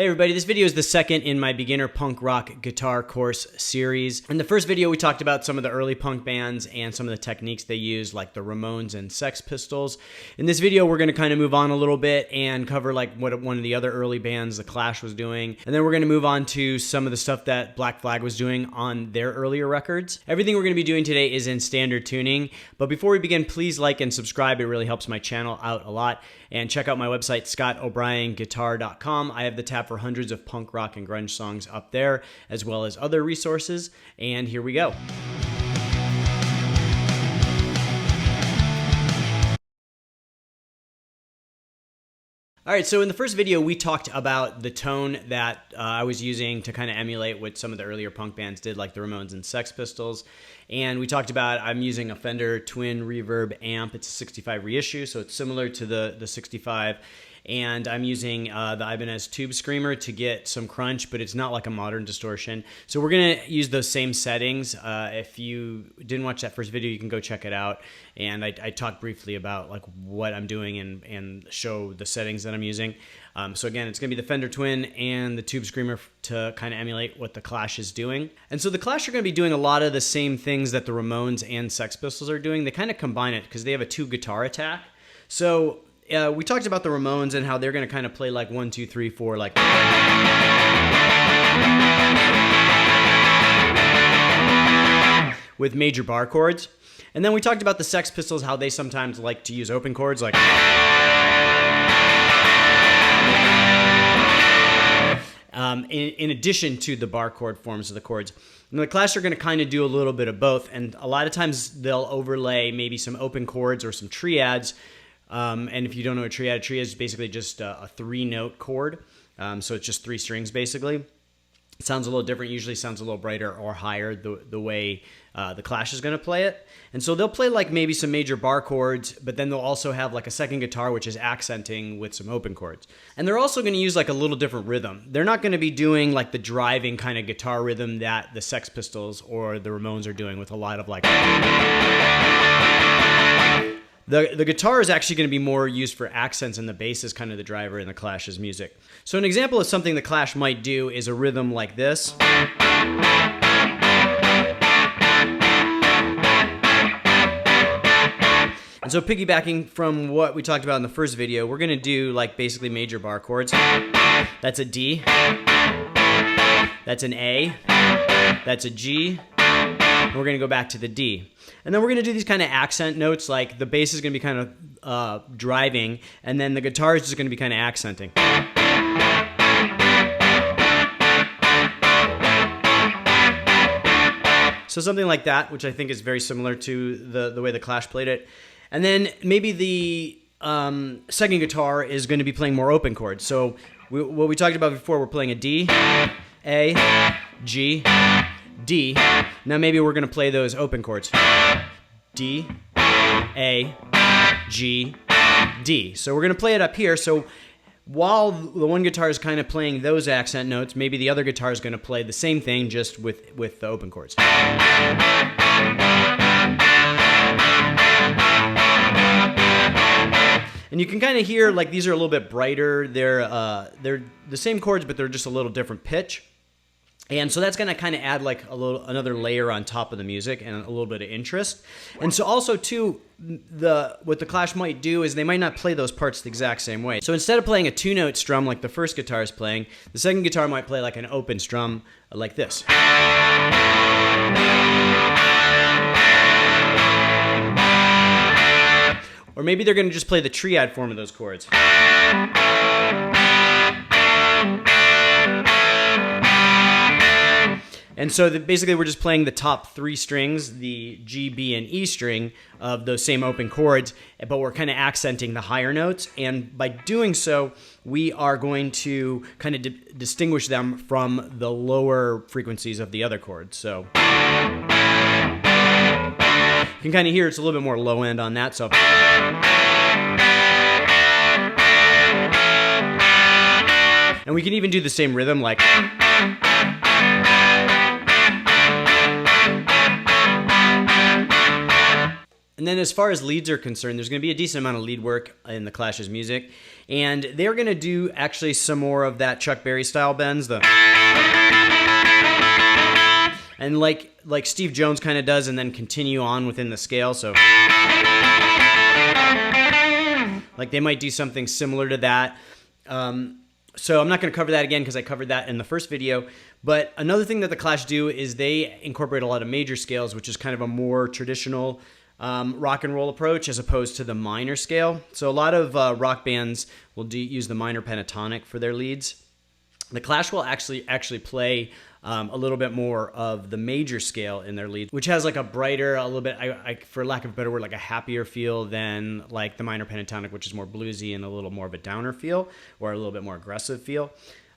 Hey everybody, this video is the second in my beginner punk rock guitar course series. In the first video, we talked about some of the early punk bands and some of the techniques they used, like the Ramones and Sex Pistols. In this video, we're going to kind of move on a little bit and cover like what one of the other early bands, The Clash, was doing. And then we're going to move on to some of the stuff that Black Flag was doing on their earlier records. Everything we're going to be doing today is in standard tuning. But before we begin, please like and subscribe. It really helps my channel out a lot. And check out my website, scottobrien.guitar.com. I have the tab for hundreds of punk rock and grunge songs up there, as well as other resources. And here we go. All right, so in the first video, we talked about the tone that I was using to kind of emulate what some of the earlier punk bands did, like the Ramones and Sex Pistols. And we talked about I'm using a Fender Twin Reverb amp. It's a 65 reissue, so it's similar to the 65. And I'm using the Ibanez Tube Screamer to get some crunch, but it's not like a modern distortion. So we're going to use those same settings. If you didn't watch that first video, you can go check it out. And I talked briefly about like what I'm doing and show the settings that I'm using. So again, it's going to be the Fender Twin and the Tube Screamer to kind of emulate what the Clash is doing. And so the Clash are going to be doing a lot of the same things that the Ramones and Sex Pistols are doing. They kind of combine it because they have a 2-guitar attack. So we talked about the Ramones and how they're going to kind of play like 1, 2, 3, 4, like with major bar chords. And then we talked about the Sex Pistols, how they sometimes like to use open chords like in addition to the bar chord forms of the chords. And the Clash are going to kind of do a little bit of both, and a lot of times they'll overlay maybe some open chords or some triads. And if you don't know what a triad is basically just a 3-note chord. So it's just 3 strings basically. It sounds a little different, usually sounds a little brighter or higher the way the Clash is going to play it. And so they'll play like maybe some major bar chords, but then they'll also have like a second guitar which is accenting with some open chords. And they're also going to use like a little different rhythm. They're not going to be doing like the driving kind of guitar rhythm that the Sex Pistols or the Ramones are doing with a lot of like The guitar is actually going to be more used for accents, and the bass is kind of the driver in the Clash's music. So an example of something the Clash might do is a rhythm like this. And so piggybacking from what we talked about in the first video, we're going to do like basically major bar chords. That's a D. That's an A. That's a G. And we're going to go back to the D. And then we're going to do these kind of accent notes, like the bass is going to be kind of driving, and then the guitar is just going to be kind of accenting. So something like that, which I think is very similar to the way the Clash played it. And then maybe the second guitar is going to be playing more open chords. So what we talked about before, we're playing a D, A, G, D. Now maybe we're going to play those open chords. D, A, G, D. So we're going to play it up here. So while the one guitar is kind of playing those accent notes, maybe the other guitar is going to play the same thing just with the open chords. And you can kind of hear like these are a little bit brighter. They're the same chords, but they're just a little different pitch. And so that's going to kind of add like another layer on top of the music and a little bit of interest. And so also too, what the Clash might do is they might not play those parts the exact same way. So instead of playing a 2-note strum like the first guitar is playing, the second guitar might play like an open strum like this. Or maybe they're going to just play the triad form of those chords. And so basically we're just playing the top 3 strings, the G, B, and E string of those same open chords, but we're kind of accenting the higher notes. And by doing so, we are going to kind of distinguish them from the lower frequencies of the other chords. So you can kind of hear it's a little bit more low end on that. So and we can even do the same rhythm like. And then as far as leads are concerned, there's going to be a decent amount of lead work in the Clash's music. And they're going to do actually some more of that Chuck Berry style bends. And like Steve Jones kind of does, and then continue on within the scale. So like they might do something similar to that. So I'm not going to cover that again because I covered that in the first video. But another thing that the Clash do is they incorporate a lot of major scales, which is kind of a more traditional rock and roll approach as opposed to the minor scale. So a lot of rock bands will use the minor pentatonic for their leads. The Clash will actually play a little bit more of the major scale in their leads, which has like a brighter, a little bit, for lack of a better word, like a happier feel than like the minor pentatonic, which is more bluesy and a little more of a downer feel, or a little bit more aggressive feel.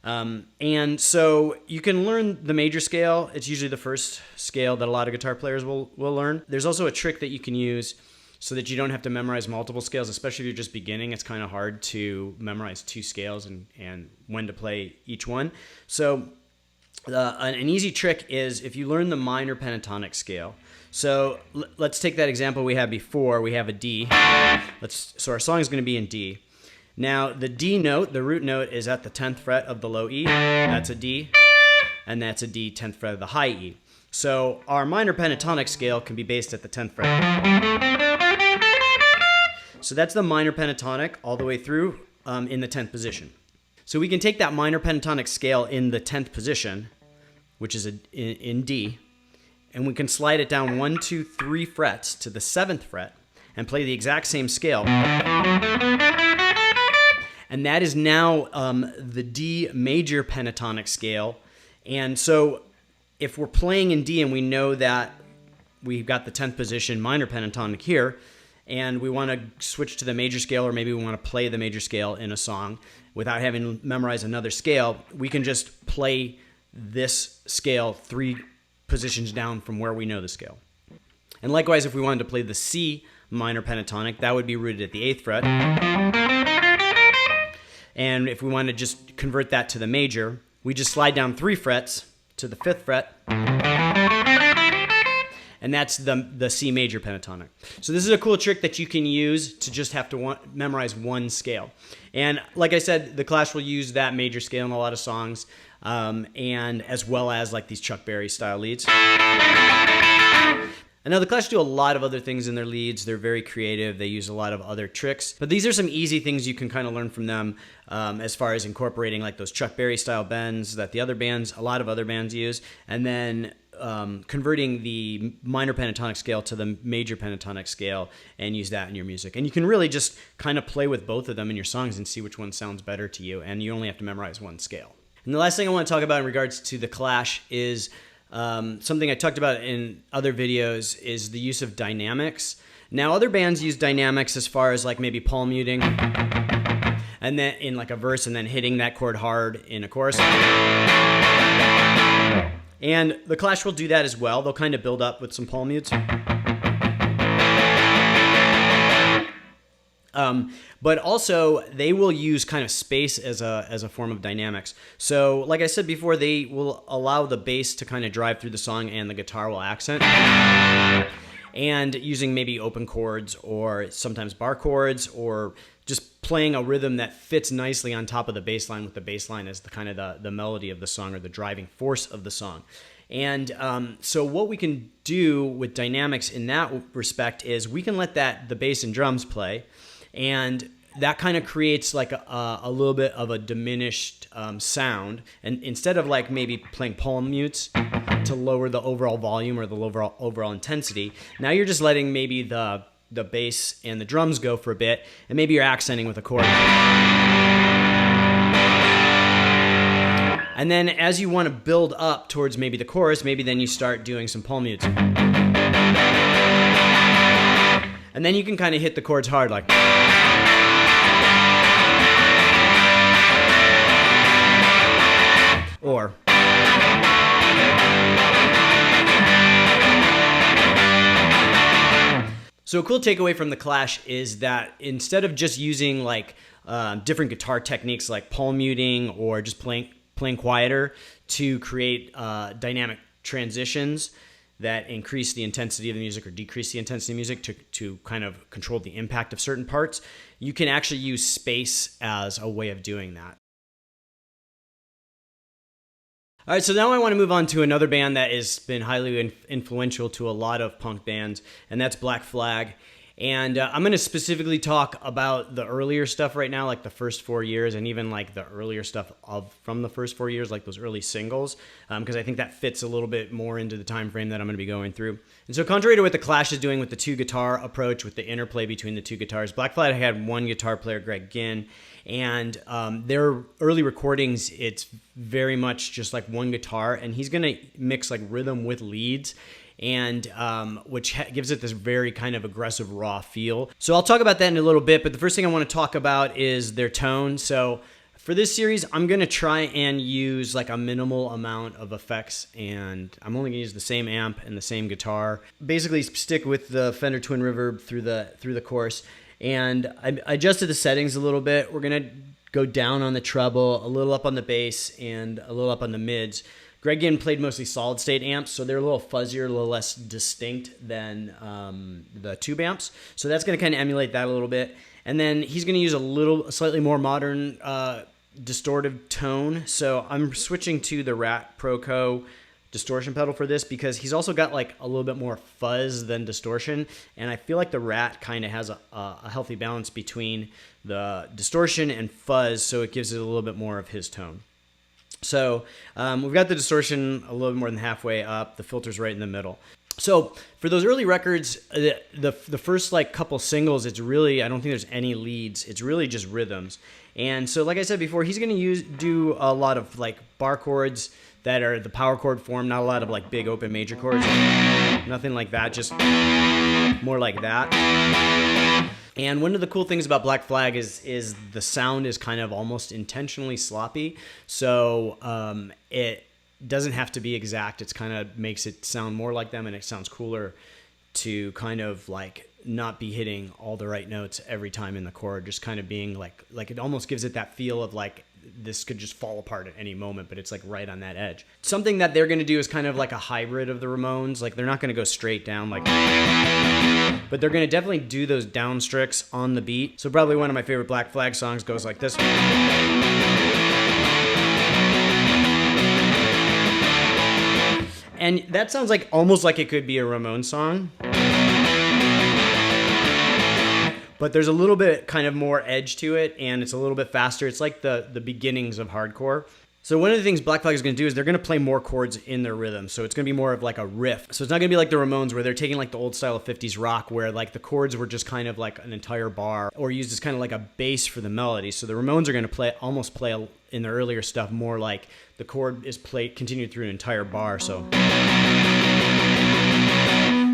And so you can learn the major scale. It's usually the first scale that a lot of guitar players will learn. There's also a trick that you can use so that you don't have to memorize multiple scales, especially if you're just beginning. It's kind of hard to memorize 2 scales and when to play each one. So an easy trick is if you learn the minor pentatonic scale. So let's take that example we had before. We have a D. So our song is going to be in D. Now the D note, the root note, is at the 10th fret of the low E. That's a D. And that's a D, 10th fret of the high E. So our minor pentatonic scale can be based at the 10th fret. So that's the minor pentatonic all the way through in the 10th position. So we can take that minor pentatonic scale in the 10th position, which is in D, and we can slide it down 1, 2, 3 frets to the 7th fret and play the exact same scale. And that is now the D major pentatonic scale. And so if we're playing in D and we know that we've got the 10th position minor pentatonic here, and we want to switch to the major scale, or maybe we want to play the major scale in a song without having to memorize another scale, we can just play this scale 3 positions down from where we know the scale. And likewise, if we wanted to play the C minor pentatonic, that would be rooted at the 8th fret. And if we want to just convert that to the major, we just slide down 3 frets to the 5th fret. And that's the C major pentatonic. So this is a cool trick that you can use to just have to memorize one scale. And like I said, the Clash will use that major scale in a lot of songs, and as well as like these Chuck Berry style leads. And now the Clash do a lot of other things in their leads. They're very creative. They use a lot of other tricks. But these are some easy things you can kind of learn from them as far as incorporating like those Chuck Berry style bends that a lot of other bands use. And then converting the minor pentatonic scale to the major pentatonic scale and use that in your music. And you can really just kind of play with both of them in your songs and see which one sounds better to you. And you only have to memorize one scale. And the last thing I want to talk about in regards to the Clash is something I talked about in other videos is the use of dynamics. Now, other bands use dynamics as far as like maybe palm muting and then in like a verse and then hitting that chord hard in a chorus. And the Clash will do that as well. They'll kind of build up with some palm mutes. But also, they will use kind of space as a form of dynamics. So, like I said before, they will allow the bass to kind of drive through the song and the guitar will accent. And using maybe open chords or sometimes bar chords or just playing a rhythm that fits nicely on top of the bass line with the bass line as the kind of the melody of the song or the driving force of the song. And so what we can do with dynamics in that respect is we can let the bass and drums play, and that kind of creates like a little bit of a diminished sound. And instead of like maybe playing palm mutes to lower the overall volume or the overall intensity, now you're just letting maybe the bass and the drums go for a bit, and maybe you're accenting with a chord. And then as you want to build up towards maybe the chorus, maybe then you start doing some palm mutes. And then you can kind of hit the chords hard like. Or. So a cool takeaway from the Clash is that instead of just using like different guitar techniques like palm muting or just playing quieter to create dynamic transitions, that increase the intensity of the music or decrease the intensity of music to kind of control the impact of certain parts, you can actually use space as a way of doing that. All right, so now I want to move on to another band that has been highly influential to a lot of punk bands, and that's Black Flag. And I'm going to specifically talk about the earlier stuff right now, like the first 4 years, and even like the earlier stuff from the first 4 years, like those early singles, because I think that fits a little bit more into the time frame that I'm going to be going through. And so contrary to what the Clash is doing with the two guitar approach, with the interplay between the two guitars, Black Flag had one guitar player, Greg Ginn, and their early recordings, it's very much just like one guitar, and he's going to mix like rhythm with leads, and which gives it this very kind of aggressive, raw feel. So I'll talk about that in a little bit, but the first thing I want to talk about is their tone. So for this series, I'm going to try and use like a minimal amount of effects, and I'm only going to use the same amp and the same guitar. Basically stick with the Fender Twin Reverb through the course, and I adjusted the settings a little bit. We're going to go down on the treble, a little up on the bass, and a little up on the mids. Greg Ginn played mostly solid state amps, so they're a little fuzzier, a little less distinct than the tube amps. So that's going to kind of emulate that a little bit. And then he's going to use a slightly more modern distortive tone. So I'm switching to the Rat Proco distortion pedal for this because he's also got like a little bit more fuzz than distortion. And I feel like the Rat kind of has a healthy balance between the distortion and fuzz, so it gives it a little bit more of his tone. So we've got the distortion a little more than halfway up. The filter's right in the middle. So for those early records, the first like couple singles, it's really, I don't think there's any leads. It's really just rhythms. And so like I said before, he's going to do a lot of like bar chords that are the power chord form, not a lot of like big open major chords. Nothing like that, just more like that. And one of the cool things about Black Flag is the sound is kind of almost intentionally sloppy. So it doesn't have to be exact. It's kind of makes it sound more like them, and it sounds cooler to kind of like not be hitting all the right notes every time in the chord, just kind of being like it almost gives it that feel of like this could just fall apart at any moment, but it's like right on that edge. Something that they're going to do is kind of like a hybrid of the Ramones. Like they're not going to go straight down like, but they're going to definitely do those downstricks on the beat. So probably one of my favorite Black Flag songs goes like this. And that sounds like almost like it could be a Ramones song. But there's a little bit kind of more edge to it, and it's a little bit faster. It's like the beginnings of hardcore. So one of the things Black Flag is going to do is they're going to play more chords in their rhythm. So it's going to be more of like a riff. So it's not going to be like the Ramones where they're taking like the old style of 50s rock where like the chords were just kind of like an entire bar or used as kind of like a bass for the melody. So the Ramones are going to almost play in their earlier stuff more like the chord is continued through an entire bar. So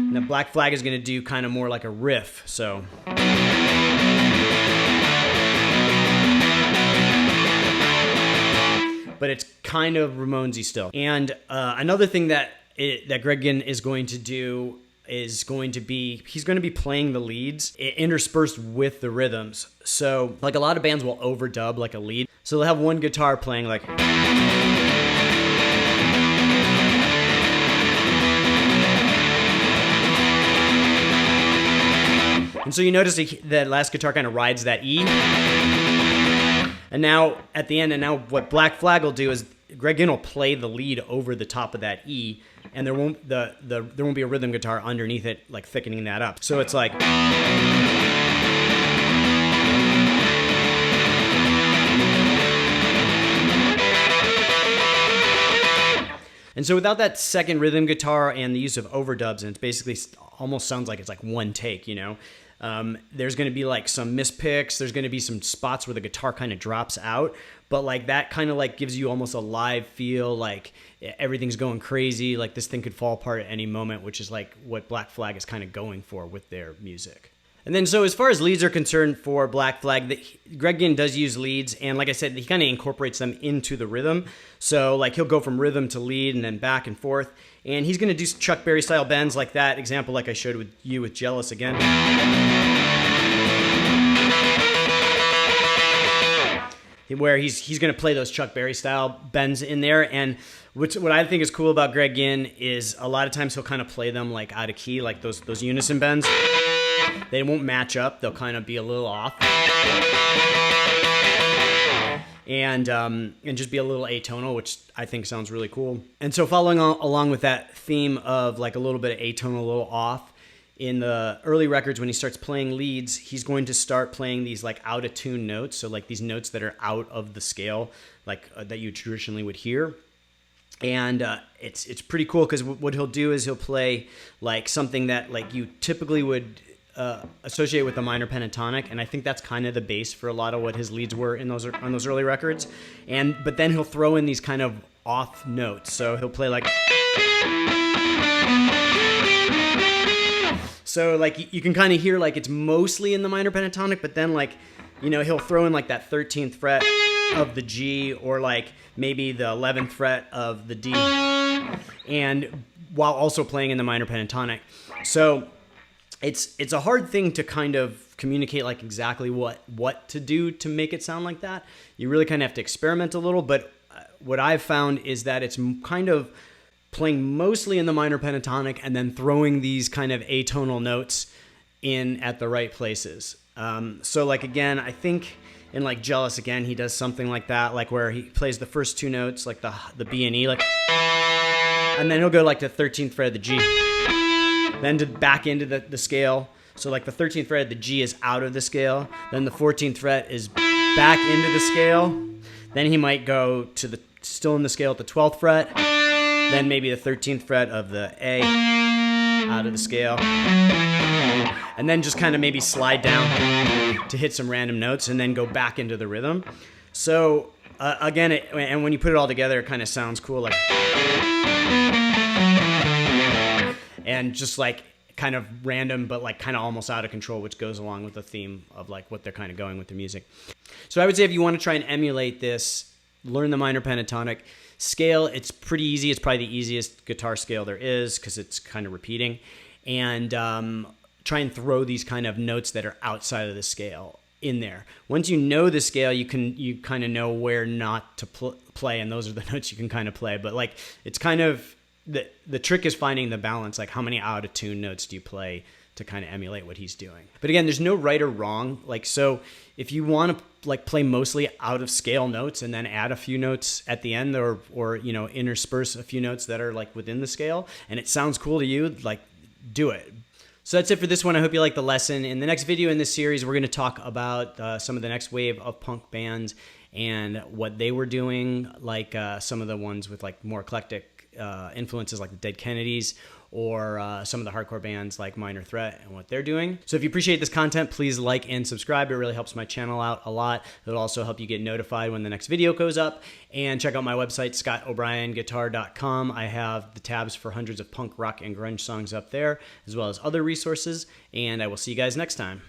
and the Black Flag is going to do kind of more like a riff. So but it's kind of Ramonesy still. And another thing that Greg Ginn is going to do is going to be, he's going to be playing the leads interspersed with the rhythms. So like a lot of bands will overdub like a lead. So they'll have one guitar playing like, and so you notice that last guitar kind of rides that E. And now at the end, and now what Black Flag will do is Greg Ginn will play the lead over the top of that E, and there won't be a rhythm guitar underneath it, like thickening that up. So it's like, and so without that second rhythm guitar and the use of overdubs, and it basically almost sounds like it's like one take, you know. There's going to be like some mispicks. There's going to be some spots where the guitar kind of drops out, but like that kind of like gives you almost a live feel, like everything's going crazy, like this thing could fall apart at any moment, which is like what Black Flag is kind of going for with their music. And then so as far as leads are concerned for Black Flag, Greg Ginn does use leads, and like I said, he kind of incorporates them into the rhythm. So like he'll go from rhythm to lead and then back and forth. And he's going to do Chuck Berry style bends like that example like I showed with you with Jealous again. where he's going to play those Chuck Berry style bends in there. And what I think is cool about Greg Ginn is a lot of times he'll kind of play them like out of key, like those unison bends. They won't match up. They'll kind of be a little off. And just be a little atonal, which I think sounds really cool. And so following along with that theme of like a little bit of atonal, a little off, in the early records when he starts playing leads, he's going to start playing these like out of tune notes. So like these notes that are out of the scale, like that you traditionally would hear. And it's pretty cool because what he'll do is he'll play like something that like you typically would associate with a minor pentatonic, and I think that's kind of the base for a lot of what his leads were on those early records. But then he'll throw in these kind of off notes. So he'll play like. So like you can kind of hear like it's mostly in the minor pentatonic, but then like, you know, he'll throw in like that 13th fret of the G, or like maybe the 11th fret of the D, and while also playing in the minor pentatonic. So it's a hard thing to kind of communicate like exactly what to do to make it sound like that. You really kind of have to experiment a little, but what I've found is that it's kind of playing mostly in the minor pentatonic and then throwing these kind of atonal notes in at the right places. So like, again, I think in like Jealous Again, he does something like that, like where he plays the first two notes, like the B and E, like, and then he'll go like the 13th fret of the G, then to back into the scale. So like the 13th fret of the G is out of the scale, then the 14th fret is back into the scale, then he might go to still in the scale at the 12th fret, then maybe the 13th fret of the A out of the scale, and then just kind of maybe slide down to hit some random notes and then go back into the rhythm. So again, and when you put it all together, it kind of sounds cool, like, and just like kind of random, but like kind of almost out of control, which goes along with the theme of like what they're kind of going with the music. So I would say if you want to try and emulate this, learn the minor pentatonic scale. It's pretty easy. It's probably the easiest guitar scale there is because it's kind of repeating. And try and throw these kind of notes that are outside of the scale in there. Once you know the scale, you kind of know where not to play, and those are the notes you can kind of play. But like, it's kind of the trick is finding the balance. Like, how many out of tune notes do you play to kind of emulate what he's doing? But again, there's no right or wrong. Like, so if you want to like play mostly out of scale notes and then add a few notes at the end, or you know, intersperse a few notes that are like within the scale, and it sounds cool to you, like, do it. So that's it for this one. I hope you liked the lesson. In the next video in this series, we're going to talk about some of the next wave of punk bands and what they were doing, like some of the ones with like more eclectic influences like the Dead Kennedys, or some of the hardcore bands like Minor Threat and what they're doing. So if you appreciate this content, please like and subscribe. It really helps my channel out a lot. It'll also help you get notified when the next video goes up. And check out my website, scottobrien.guitar.com. I have the tabs for hundreds of punk, rock, and grunge songs up there, as well as other resources. And I will see you guys next time.